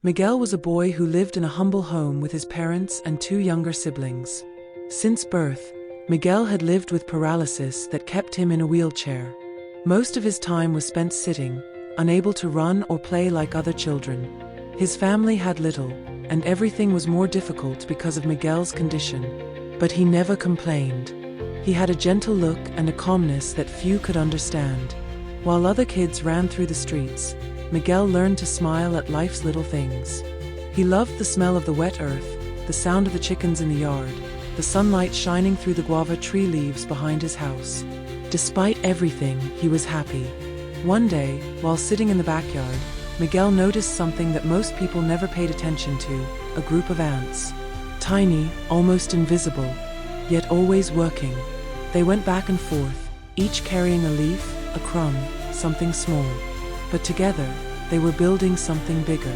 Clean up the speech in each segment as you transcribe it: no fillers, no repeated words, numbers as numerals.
Miguel was a boy who lived in a humble home with his parents and two younger siblings. Since birth, Miguel had lived with paralysis that kept him in a wheelchair. Most of his time was spent sitting, unable to run or play like other children. His family had little, and everything was more difficult because of Miguel's condition. But he never complained. He had a gentle look and a calmness that few could understand. While other kids ran through the streets, Miguel learned to smile at life's little things. He loved the smell of the wet earth, the sound of the chickens in the yard, the sunlight shining through the guava tree leaves behind his house. Despite everything, he was happy. One day, while sitting in the backyard, Miguel noticed something that most people never paid attention to: a group of ants. Tiny, almost invisible, yet always working. They went back and forth, each carrying a leaf, a crumb, something small. But together, they were building something bigger.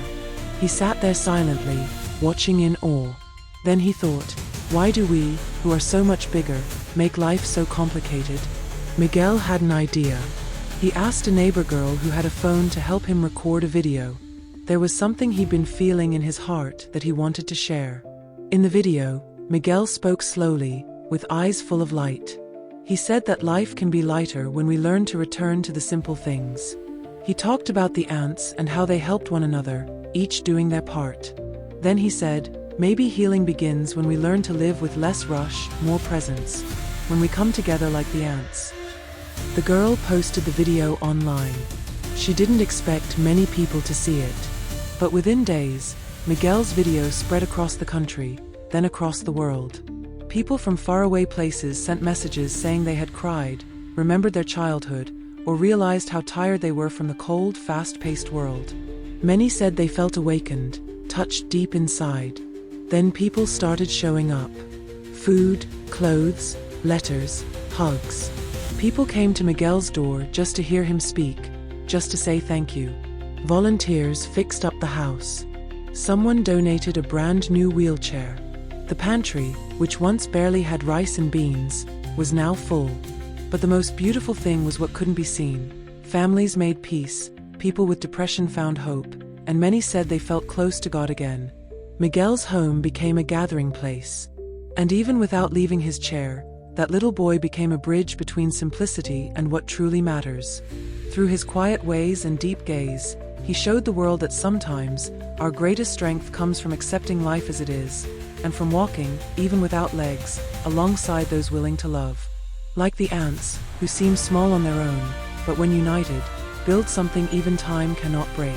He sat there silently, watching in awe. Then he thought, why do we, who are so much bigger, make life so complicated? Miguel had an idea. He asked a neighbor girl who had a phone to help him record a video. There was something he'd been feeling in his heart that he wanted to share. In the video, Miguel spoke slowly, with eyes full of light. He said that life can be lighter when we learn to return to the simple things. He talked about the ants and how they helped one another, each doing their part. Then he said, maybe healing begins when we learn to live with less rush, more presence, when we come together like the ants. The girl posted the video online. She didn't expect many people to see it. But within days, Miguel's video spread across the country, then across the world. People from faraway places sent messages saying they had cried, remembered their childhood, or realized how tired they were from the cold, fast-paced world. Many said they felt awakened, touched deep inside. Then people started showing up. Food, clothes, letters, hugs. People came to Miguel's door just to hear him speak, just to say thank you. Volunteers fixed up the house. Someone donated a brand new wheelchair. The pantry, which once barely had rice and beans, was now full. But the most beautiful thing was what couldn't be seen. Families made peace, people with depression found hope, and many said they felt close to God again. Miguel's home became a gathering place. And even without leaving his chair, that little boy became a bridge between simplicity and what truly matters. Through his quiet ways and deep gaze, he showed the world that sometimes our greatest strength comes from accepting life as it is, and from walking, even without legs, alongside those willing to love. Like the ants, who seem small on their own, but when united, build something even time cannot break.